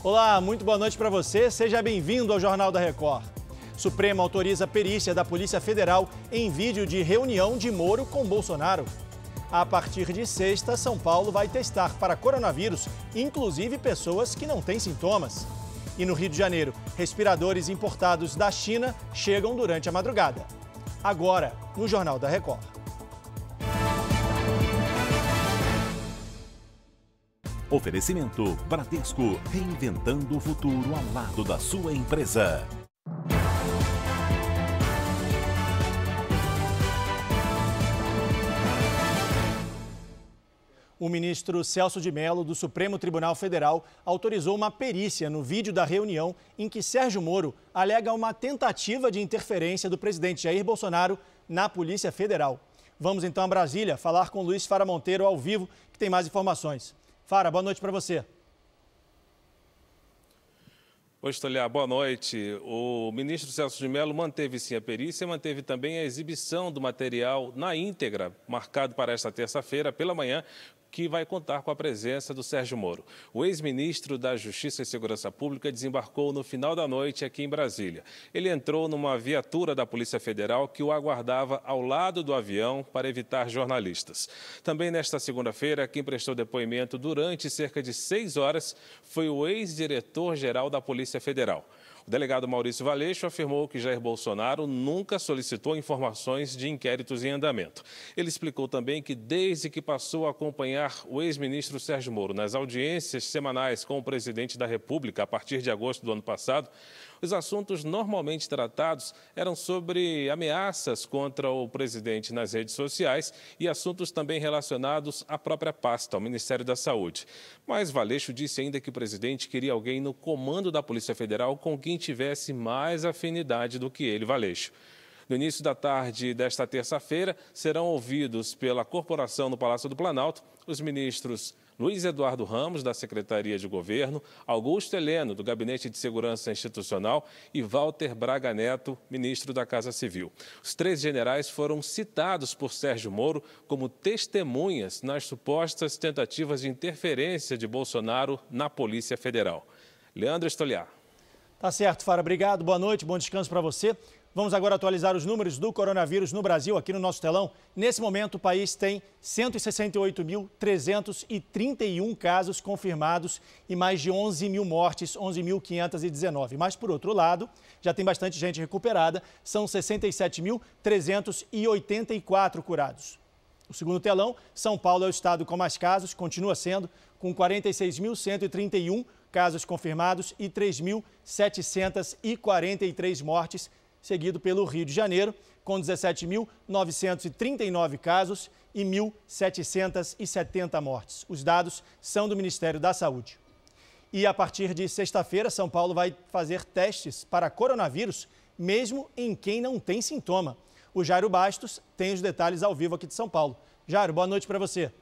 Olá, muito boa noite para você. Seja bem-vindo ao Jornal da Record. Supremo autoriza perícia da Polícia Federal em vídeo de reunião de Moro com Bolsonaro. A partir de sexta, São Paulo vai testar para coronavírus, inclusive pessoas que não têm sintomas. E no Rio de Janeiro, respiradores importados da China chegam durante a madrugada. Agora, no Jornal da Record. Oferecimento Bradesco, reinventando o futuro ao lado da sua empresa. O ministro Celso de Mello, do Supremo Tribunal Federal, autorizou uma perícia no vídeo da reunião em que Sérgio Moro alega uma tentativa de interferência do presidente Jair Bolsonaro na Polícia Federal. Vamos então a Brasília falar com Luiz Fara Monteiro ao vivo, que tem mais informações. Fara, boa noite para você. Oi, Stoliar, boa noite. O ministro Celso de Mello manteve sim a perícia e manteve também a exibição do material na íntegra, marcado para esta terça-feira pela manhã, que vai contar com a presença do Sérgio Moro. O ex-ministro da Justiça e Segurança Pública desembarcou no final da noite aqui em Brasília. Ele entrou numa viatura da Polícia Federal que o aguardava ao lado do avião para evitar jornalistas. Também nesta segunda-feira, quem prestou depoimento durante cerca de 6 horas foi o ex-diretor-geral da Polícia Federal. O delegado Maurício Valeixo afirmou que Jair Bolsonaro nunca solicitou informações de inquéritos em andamento. Ele explicou também que desde que passou a acompanhar o ex-ministro Sérgio Moro nas audiências semanais com o presidente da República a partir de agosto do ano passado, os assuntos normalmente tratados eram sobre ameaças contra o presidente nas redes sociais e assuntos também relacionados à própria pasta, ao Ministério da Saúde. Mas Valeixo disse ainda que o presidente queria alguém no comando da Polícia Federal com quem tivesse mais afinidade do que ele, Valeixo. No início da tarde desta terça-feira, serão ouvidos pela corporação no Palácio do Planalto os ministros Luiz Eduardo Ramos, da Secretaria de Governo, Augusto Heleno, do Gabinete de Segurança Institucional e Walter Braga Neto, ministro da Casa Civil. Os 3 generais foram citados por Sérgio Moro como testemunhas nas supostas tentativas de interferência de Bolsonaro na Polícia Federal. Leandro Stoliar. Tá certo, Fara. Obrigado. Boa noite, bom descanso para você. Vamos agora atualizar os números do coronavírus no Brasil, aqui no nosso telão. Nesse momento, o país tem 168.331 casos confirmados e mais de 11 mil mortes, 11.519. Mas, por outro lado, já tem bastante gente recuperada, são 67.384 curados. O segundo telão, São Paulo é o estado com mais casos, continua sendo, com 46.131 casos confirmados e 3.743 mortes, seguido pelo Rio de Janeiro, com 17.939 casos e 1.770 mortes. Os dados são do Ministério da Saúde. E a partir de sexta-feira, São Paulo vai fazer testes para coronavírus, mesmo em quem não tem sintoma. O Jairo Bastos tem os detalhes ao vivo aqui de São Paulo. Jairo, boa noite para você.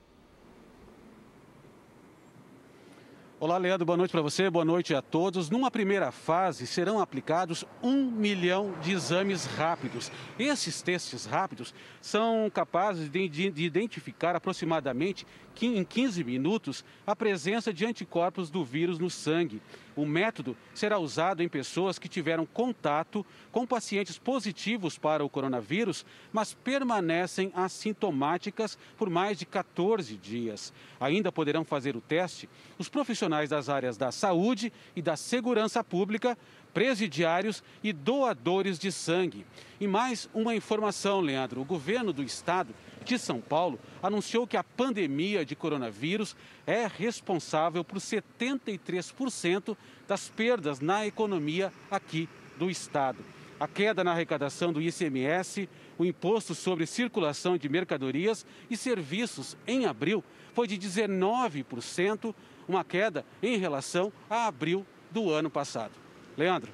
Olá, Leandro, boa noite para você, boa noite a todos. Numa primeira fase, serão aplicados 1 milhão de exames rápidos. Esses testes rápidos são capazes de identificar aproximadamente em 15 minutos a presença de anticorpos do vírus no sangue. O método será usado em pessoas que tiveram contato com pacientes positivos para o coronavírus, mas permanecem assintomáticas por mais de 14 dias. Ainda poderão fazer o teste os profissionais das áreas da saúde e da segurança pública, presidiários e doadores de sangue. E mais uma informação, Leandro. O governo do estado de São Paulo anunciou que a pandemia de coronavírus é responsável por 73% das perdas na economia aqui do estado. A queda na arrecadação do ICMS, o imposto sobre circulação de mercadorias e serviços em abril foi de 19%, uma queda em relação a abril do ano passado. Leandro.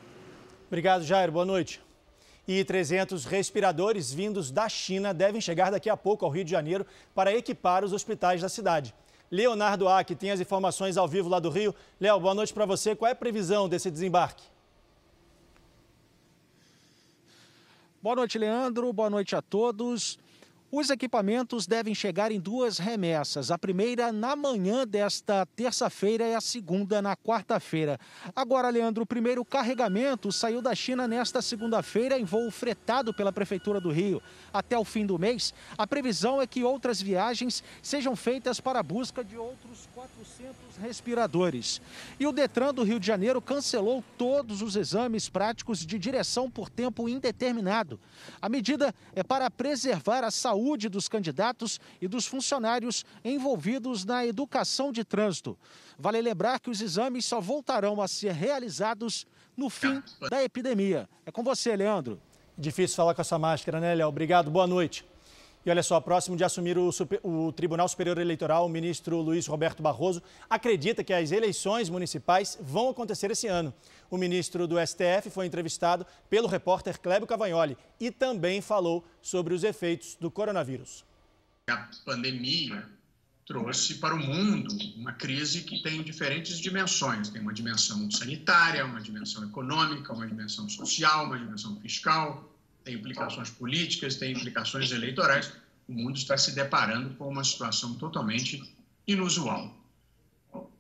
Obrigado, Jair. Boa noite. E 300 respiradores vindos da China devem chegar daqui a pouco ao Rio de Janeiro para equipar os hospitais da cidade. Leonardo Ack tem as informações ao vivo lá do Rio. Léo, boa noite para você. Qual é a previsão desse desembarque? Boa noite, Leandro. Boa noite a todos. Os equipamentos devem chegar em 2 remessas. A primeira na manhã desta terça-feira e a segunda na quarta-feira. Agora, Leandro, o primeiro carregamento saiu da China nesta segunda-feira em voo fretado pela Prefeitura do Rio. Até o fim do mês, a previsão é que outras viagens sejam feitas para a busca de outros 400 respiradores. E o Detran do Rio de Janeiro cancelou todos os exames práticos de direção por tempo indeterminado. A medida é para preservar a saúde dos candidatos e dos funcionários envolvidos na educação de trânsito. Vale lembrar que os exames só voltarão a ser realizados no fim da epidemia. É com você, Leandro. Difícil falar com essa máscara, né, Léo? Obrigado, boa noite. E olha só, próximo de assumir o Tribunal Superior Eleitoral, o ministro Luiz Roberto Barroso acredita que as eleições municipais vão acontecer esse ano. O ministro do STF foi entrevistado pelo repórter Clébio Cavagnoli e também falou sobre os efeitos do coronavírus. A pandemia trouxe para o mundo uma crise que tem diferentes dimensões. Tem uma dimensão sanitária, uma dimensão econômica, uma dimensão social, uma dimensão fiscal, tem implicações políticas, tem implicações eleitorais. O mundo está se deparando com uma situação totalmente inusual.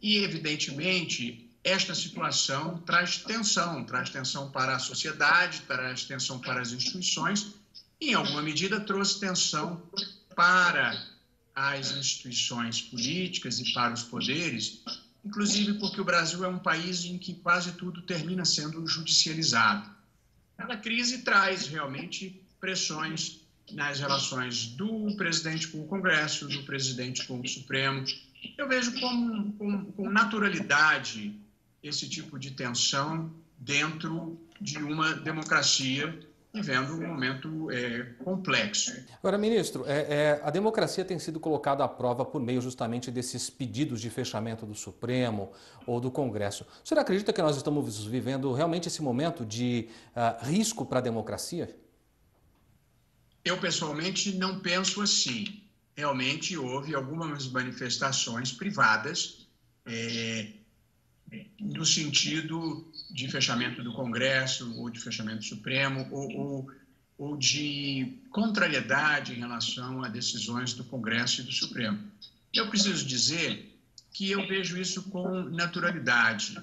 E, evidentemente, esta situação traz tensão para a sociedade, traz tensão para as instituições e, em alguma medida, trouxe tensão para as instituições políticas e para os poderes, inclusive porque o Brasil é um país em que quase tudo termina sendo judicializado. A crise traz realmente pressões nas relações do presidente com o Congresso, do presidente com o Supremo. Eu vejo com naturalidade esse tipo de tensão dentro de uma democracia vivendo um momento complexo. Agora, ministro, a democracia tem sido colocada à prova por meio justamente desses pedidos de fechamento do Supremo ou do Congresso. O senhor acredita que nós estamos vivendo realmente esse momento de risco para a democracia? Eu, pessoalmente, não penso assim. Realmente houve algumas manifestações privadas no sentido de fechamento do Congresso ou de fechamento do Supremo ou de contrariedade em relação a decisões do Congresso e do Supremo. Eu preciso dizer que eu vejo isso com naturalidade.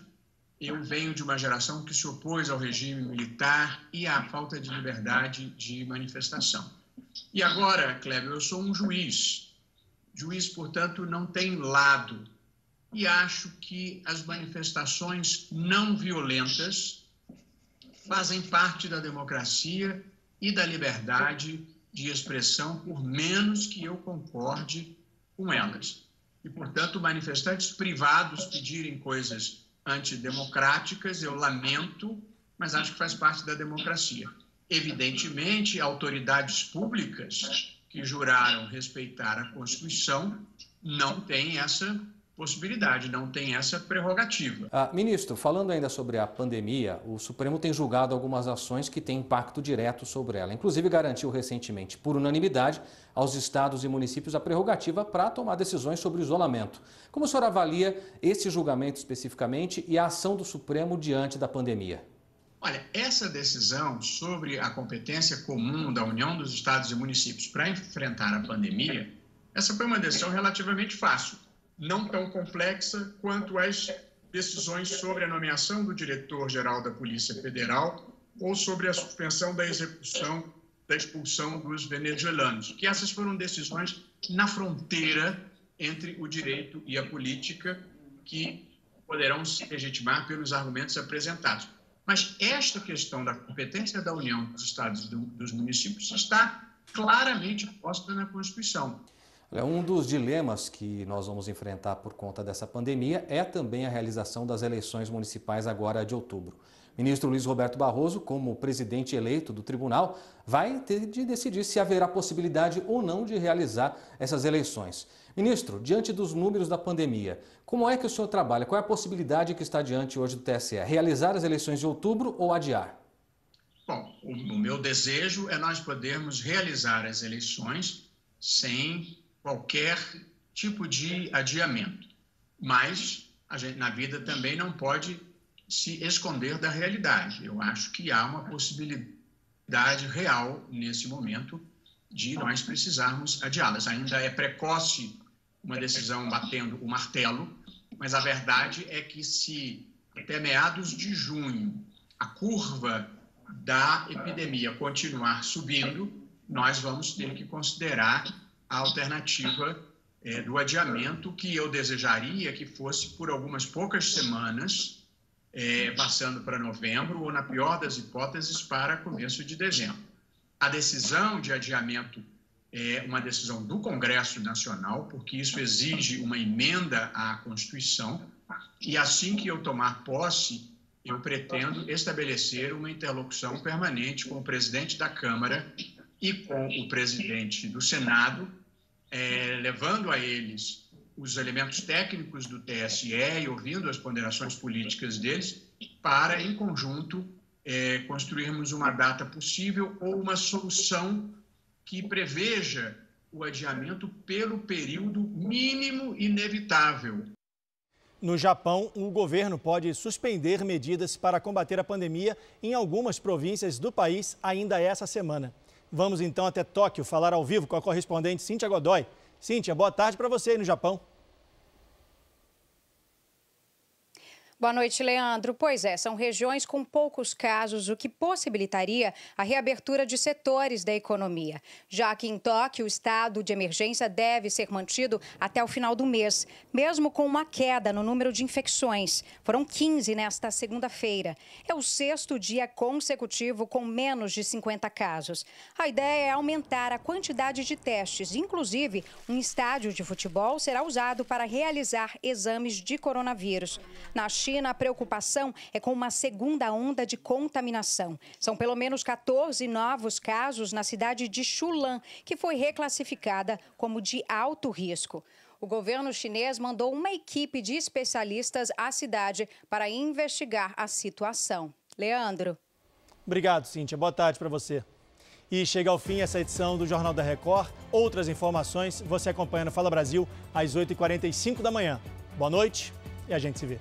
Eu venho de uma geração que se opôs ao regime militar e à falta de liberdade de manifestação. E agora, Clébio, eu sou um juiz. Juiz, portanto, não tem lado. E acho que as manifestações não violentas fazem parte da democracia e da liberdade de expressão, por menos que eu concorde com elas. E, portanto, manifestantes privados pedirem coisas antidemocráticas, eu lamento, mas acho que faz parte da democracia. Evidentemente, autoridades públicas que juraram respeitar a Constituição não têm essa possibilidade, não tem essa prerrogativa. Ministro, falando ainda sobre a pandemia, o Supremo tem julgado algumas ações que têm impacto direto sobre ela. Inclusive garantiu recentemente, por unanimidade, aos estados e municípios a prerrogativa para tomar decisões sobre o isolamento. Como o senhor avalia esse julgamento especificamente e a ação do Supremo diante da pandemia? Olha, essa decisão sobre a competência comum da União dos Estados e Municípios para enfrentar a pandemia, essa foi uma decisão relativamente fácil. Não tão complexa quanto as decisões sobre a nomeação do diretor-geral da Polícia Federal ou sobre a suspensão da execução da expulsão dos venezuelanos, que essas foram decisões na fronteira entre o direito e a política que poderão se legitimar pelos argumentos apresentados. Mas esta questão da competência da União dos Estados e dos municípios está claramente posta na Constituição. Um dos dilemas que nós vamos enfrentar por conta dessa pandemia é também a realização das eleições municipais agora de outubro. O ministro Luiz Roberto Barroso, como presidente eleito do tribunal, vai ter de decidir se haverá possibilidade ou não de realizar essas eleições. Ministro, diante dos números da pandemia, como é que o senhor trabalha? Qual é a possibilidade que está diante hoje do TSE? Realizar as eleições de outubro ou adiar? Bom, o meu desejo é nós podermos realizar as eleições sem qualquer tipo de adiamento. Mas a gente, na vida, também não pode se esconder da realidade. Eu acho que há uma possibilidade real, nesse momento, de nós precisarmos adiá-las. Ainda é precoce uma decisão batendo o martelo, mas a verdade é que se até meados de junho a curva da epidemia continuar subindo, nós vamos ter que considerar a alternativa do adiamento, que eu desejaria que fosse por algumas poucas semanas, passando para novembro, ou, na pior das hipóteses, para começo de dezembro. A decisão de adiamento é uma decisão do Congresso Nacional, porque isso exige uma emenda à Constituição, e assim que eu tomar posse, eu pretendo estabelecer uma interlocução permanente com o presidente da Câmara e com o presidente do Senado, levando a eles os elementos técnicos do TSE e ouvindo as ponderações políticas deles, para, em conjunto, construirmos uma data possível ou uma solução que preveja o adiamento pelo período mínimo inevitável. No Japão, o governo pode suspender medidas para combater a pandemia em algumas províncias do país ainda essa semana. Vamos então até Tóquio falar ao vivo com a correspondente Cíntia Godoy. Cíntia, boa tarde para você aí no Japão. Boa noite, Leandro. Pois é, são regiões com poucos casos, o que possibilitaria a reabertura de setores da economia. Já que em Tóquio, o estado de emergência deve ser mantido até o final do mês, mesmo com uma queda no número de infecções. Foram 15 nesta segunda-feira. É o 6º dia consecutivo com menos de 50 casos. A ideia é aumentar a quantidade de testes. Inclusive, um estádio de futebol será usado para realizar exames de coronavírus. Na China, a preocupação é com uma segunda onda de contaminação. São pelo menos 14 novos casos na cidade de Xulan, que foi reclassificada como de alto risco. O governo chinês mandou uma equipe de especialistas à cidade para investigar a situação. Leandro. Obrigado, Cíntia. Boa tarde para você. E chega ao fim essa edição do Jornal da Record. Outras informações você acompanha no Fala Brasil às 8h45 da manhã. Boa noite e a gente se vê.